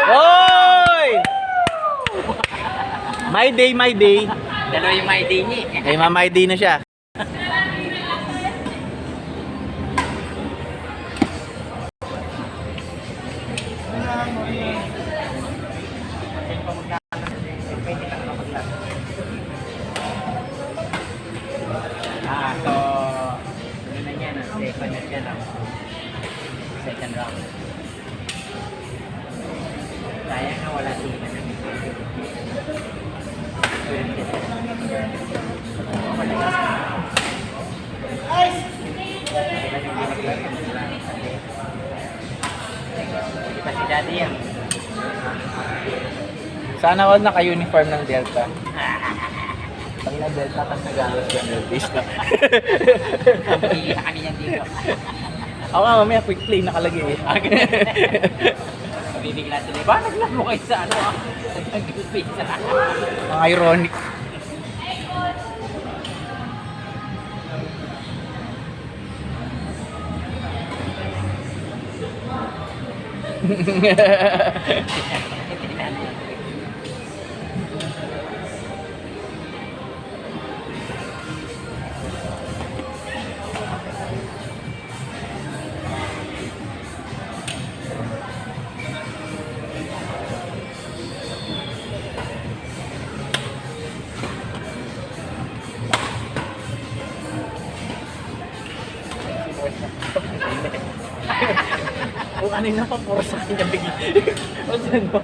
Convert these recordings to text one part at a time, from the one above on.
Hoy! My day, my day. Dalawa yung my day niya. Ay, my day na siya. So, ano na yan, second na siya lang. Second round. Sayang na wala sila na. Kasi dati yan. Sana all naka-uniform ng Delta. Pag na Delta, tapos nag-alos yung Delta na. Pagiging sa kanya dito. Ako nga, mamaya quick play nakalagay eh. Mabibigla sila. Ba, naglaro kayo sa ano ah? Nag-jungle pizza. Ang ironic. Kung ano yung napapuro sa kanya bigla. O sino?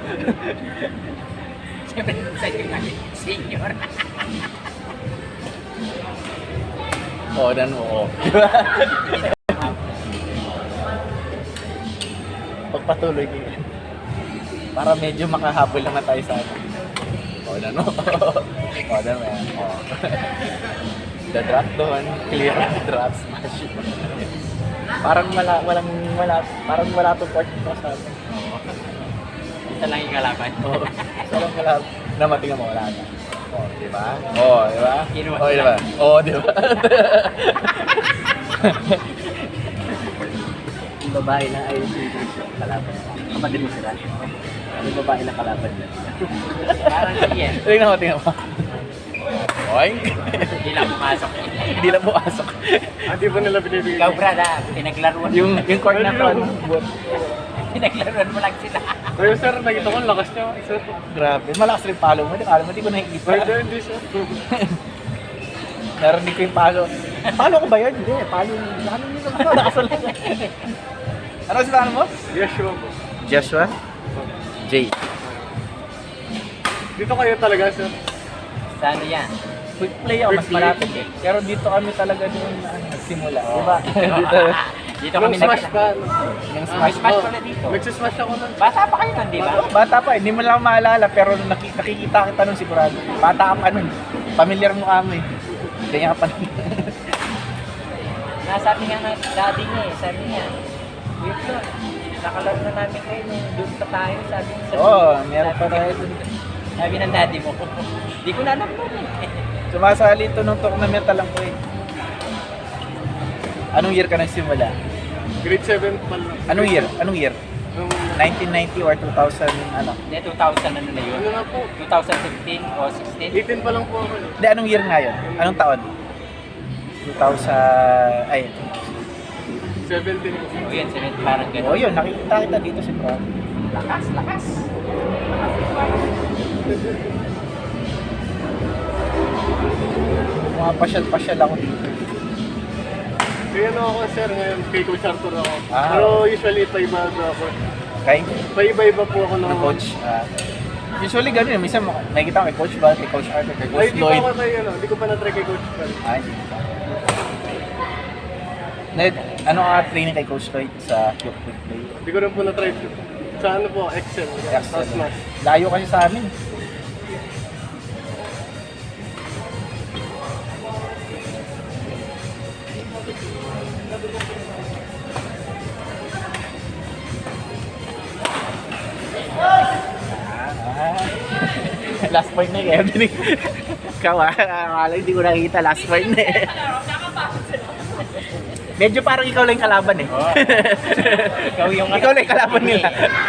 Siyempre, sa'yo nga, senior. Oo, oo. Pagpatuloy ko yan. Para medyo makahabol naman tayo sa ano. Oo, Oo, yan. Oo. The drop doon, clear the drop, smash it. Parang wala to part ito sa atin. Isa lang yung kalaban. Oo. Salang wala. Namating mo, wala na. Oo, di ba? Oo, di ba? Oo, di ba? Oo, di ba? Yung babae na ay kalaban. Kapatid mo sila. Yung babae na kalaban nila. Parang siya. Tingnan mo. Oink! Hindi lang pumasok. Hindi lang pumasok. Hindi ba nila binibigyan? Ikaw, brada, pinaglaruan Yung court na to, ano? Pinaglaruan mo lang sila. Pero sir, nakita ko ang lakas niya. Sir, Grabe, malakas rin palo mo. Alam mo, hindi ko nakikita. hindi sir. Narinig ko yung palo. Palo ko ba yun? Hindi, palo yung... Ano yung nakasalan? Ano si palo mo? Yes, sure po. Joshua? J. Dito kayo talaga sir. Saan yan? Quick play ako, mas Quick play. malapit eh. Pero dito kami talaga doon nagsimula. Diba? Dito. Dito Yung kami smash pa. Yung May smash. smash pala dito. Nagsismash ako nun. Bata pa kayo nun, di ba? Bata pa, hindi mo lang maalala pero nakikita kita nun sigurado. Bata ka pa nun. Familiar mo kami. Ganyan ka pa nun. Nasabi nga na daddy niya eh. Sabi niya, wait lang. Nakalaro na namin kayo nung doon pa tayo. Sabi niya. Oo, meron pa tayo dun. Sabi ng daddy mo. Di ko na alam nun eh. Sumasali ito nung tournament lang ko eh. Anong year ka nagsimula? Grade 7 pa lang. Anong year? Anong year? Nung, 1990 or 2000 ano? Hindi, 2000 ano na yun? ano na po? 2015 o 16? 18 pa lang po ako. Hindi, anong year nga yun? Anong taon? 2000... Ay, 17. O yun, parang gano'n. oh yun, nakikita kita dito si Bro. Lakas, lakas. Mga pasyal-pasyal ako dito. Kaya ano ako sir ngayon, kay Coach Arthur ako. Ah. Pero usually iba-iba ako. Okay? Iba-iba po ako ng Ng coach. Usually gano'n yun. Minsan nakikita ko kay Coach Val, kay Coach Arthur, kay Ay, Coach hindi pa Lloyd. ako kay ano, hindi ko pa na-try kay Coach Val. Ay. Ned, ano ka training kay Coach Lloyd sa Quick Play? Hindi ko rin po na-try. Sa ano po, Excel. Sa Smash. Layo kasi sa amin. Last point na eh. Ikaw akala hindi ko nakita last point na eh. Medyo parang ikaw lang yung kalaban eh. Ikaw yung Ikaw lang yung kalaban nila.